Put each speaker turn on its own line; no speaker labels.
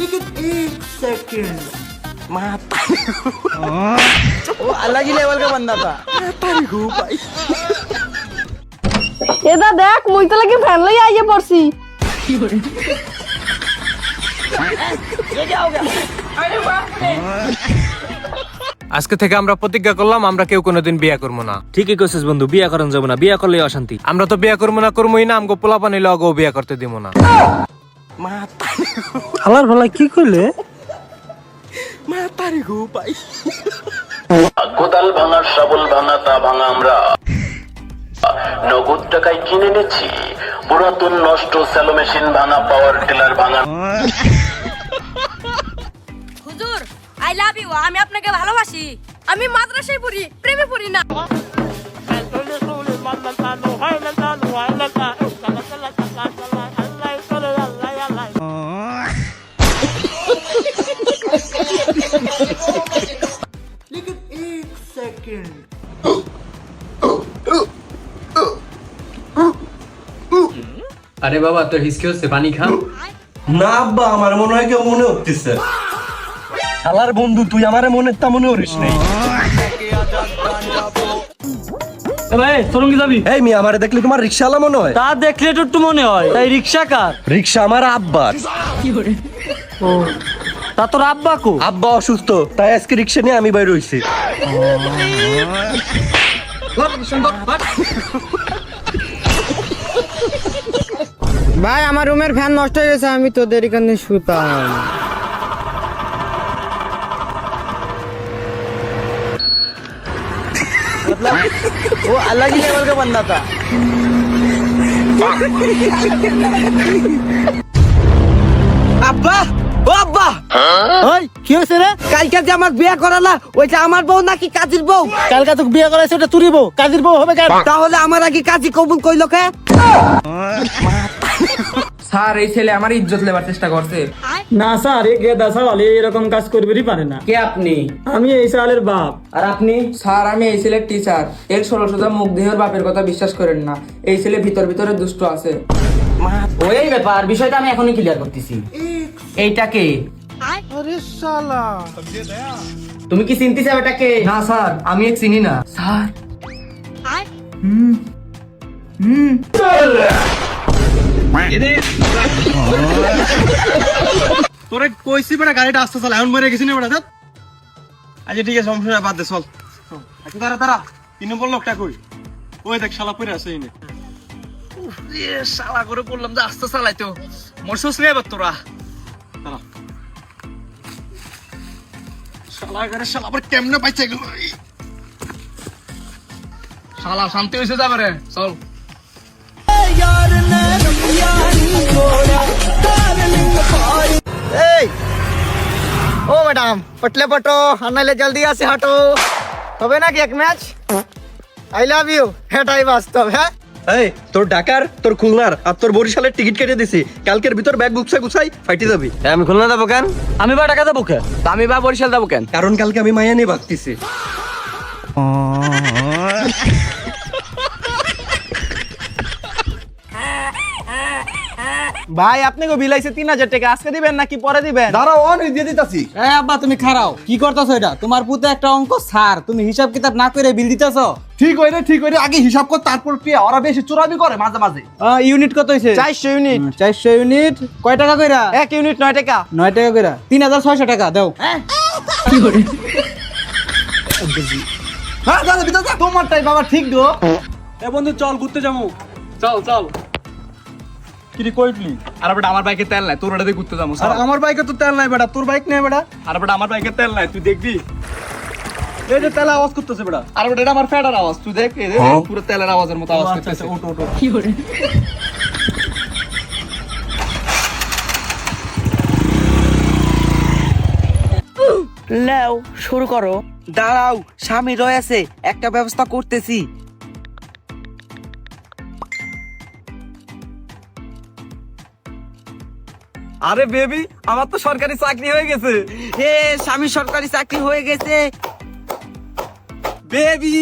लेकिन एक सेकंड माता
वो अलग ही लेवल का बंदा था।
भाई
এটা দেখ মুই তো লাগি ফ্যান লই আইয়ে পড়ছি।
আজকে থেকে আমরা প্রতিজ্ঞা করলাম আমরা কেউ কোনোদিন বিয়ে করবো না।
ঠিকই কইছিস বন্ধু, বিয়া করেন যাবো না, বিয়া করলে অশান্তি।
আমরা তো বিয়ে করবো না, করবোই না, আমগো পোলা পানি লগো বিয়ে করতে দিব না।
माता
হালার ভালা কি কইলে?
माता रे गो भाई
কোদাল ভাঙা শাবল ভাঙা তা ভাঙা আমরা নগদ টাকায় কিনে নিচ্ছি। পুরাতন নষ্ট স্যালো মেশিন ভাঙা, পাওয়ার টিলার ভাঙা।
হুজুর আই লাভ ইউ, আমি আপনাকে ভালোবাসি। আমি মাদ্রাসায় পড়ি, প্রেমে পড়ি না।
लेकिन एक सेकंड
আরে বাবা তোর হিসকি হচ্ছে, পানি খা।
না আব্বা, আমার মনে হয় কেউ মনে হচ্ছে। শালার বন্ধু তুই আমারে মনে তা মনে করিস নাই।
ভাই সরঙ্গি যাবি?
এই মি আমারে দেখলে তোমার রিকশাওয়ালা মনে হয়?
তা দেখলে তো একটু মনে হয়। তাই রিক্সা কার?
রিকশা আমার আব্বার।
তা তোর আব্বা কো?
আব্বা অসুস্থ, তাই আজকে রিকশা নিয়ে আমি বাইরে হইছি।
ভাই আমার রুমের ফ্যান নষ্ট হয়ে গেছে, আমি তোদের এখানে শুতাম।
वो अलग ही लेवल का बंदा था। আব্বা, ও আব্বা,
ওই কি হয়েছে রে? কালকে যে আমার বিয়ে করালা, ওইটা আমার বউ নাকি কাজীর বউ?
কালকে তোকে বিয়ে করাইছে, ওটা তুরি বউ, কাজীর বউ হবে কেন?
তাহলে আমার আগে কাজী কবুল কইলো কে?
স্যার এই ছেলে আমার ইজ্জত লেবার চেষ্টা করছে।
না স্যার, এ গেদা সাওয়াল এরকম কাজ করবেরই পারে না।
কে আপনি?
আমি এই সালের বাপ।
আর আপনি? স্যার আমি এই ছেলের টিচার। এর 16 সোজা মুখ দেহের বাপের কথা বিশ্বাস করেন না। এই ছেলে ভিতরে দুষ্ট আছে।
ওই ব্যাপার, বিষয়টা আমি এখনই ক্লিয়ার করতেছি। এইটা কে?
अरे साला
তুমি কি চিনতে চাও এটা কে?
না স্যার, আমি এক চিনি না। স্যার
তোরে কইছি বেটা গাড়িটা আস্তে চালা, এখন মরে গেছিস না বেটা। ধ্যাৎ। আচ্ছা ঠিক আছে, সমস্যা নাই, বাদ দে, চল। আচ্ছা দাঁড়া দাঁড়া, 3 নম্বর লোকটা কই? ওই দেখ শালা পড়ে আছে এনে।
শালা করে বললাম যে আস্তে চালাইতো, মরছস রে এবার তোরা।
দাঁড়া। শালা গাড়ি শালা আবার কেমনে পাইছে গো?
শালা শান্তি হইছে যাবে রে, চল।
এই ও ম্যাডাম, পটলে পটো আর নাইলে জলদি আসে হাঁটো, তবে নাকি এক ম্যাচ। আই লাভ ইউ, এটাই বাস্তব। হ্যাঁ
এই তোর ঢাকার, তোর খুলনার আর তোর বরিশালের টিকিট কেটে দিছি। কালকের ভিতর ব্যাগ গুছাই ফাইটে যাবি।
আমি খুলনা যাবো কেন? আমি বা টাকা দেবো কেন?
আমি বা বরিশাল যাবো কেন?
কারণ কালকে আমি মাইয়া নিয়ে ভাগতেছি।
ভাই আপনি কো বিলাইছে 3000 টাকা, আজকে দিবেন নাকি পরে দিবেন?
দাঁড়াও, অন দিয়ে দিতাছি।
এই আব্বা তুমি খারাও, কি করতেছো এটা? তোমার পুতে একটা অঙ্ক স্যার, তুমি হিসাব কিতাব না করে বিল দিতেছো।
ঠিক হইরে আগে হিসাব কর, তারপর পে। ওরা বেশি চুরাবি করে মাঝে মাঝে।
ইউনিট কত হইছে? 400 ইউনিট। 400 ইউনিট কয় টাকা কইরা? এক ইউনিট 9 টাকা। 9 টাকা কইরা 3600 টাকা দাও। কি করে?
হ্যাঁ দাদা বিতা যা।
তোমারটাই বাবা ঠিক গো।
এ বন্ধু চল ঘুরতে যাবো।
চল চল।
কি রে কইটলি?
আর বেটা আমার বাইকে তেল নাই, তোর ওটাতে ঘুরতে যাবো।
আর আমার বাইকে তো তেল নাই বেটা, তোর বাইক নেই বেটা।
আর বেটা আমার বাইকে তেল নাই, তুই দেখবি।
এই যে তেল আওয়াজ করতেছে বেটা।
আর বেটা এটা আমার ফেডার আওয়াজ, তুই দেখ, এই যে পুরো তেলের আওয়াজের মতো আওয়াজ করতেছে।
ওটো ওটো।
নাও শুরু করো। দাঁড়াও, স্বামী রয়েছে, একটা ব্যবস্থা করতেছি।
আরে বেবি, আমার তো সরকারি চাকরি হয়ে গেছে।
স্বামী সরকারি চাকরি হয়ে গেছে।
বেবি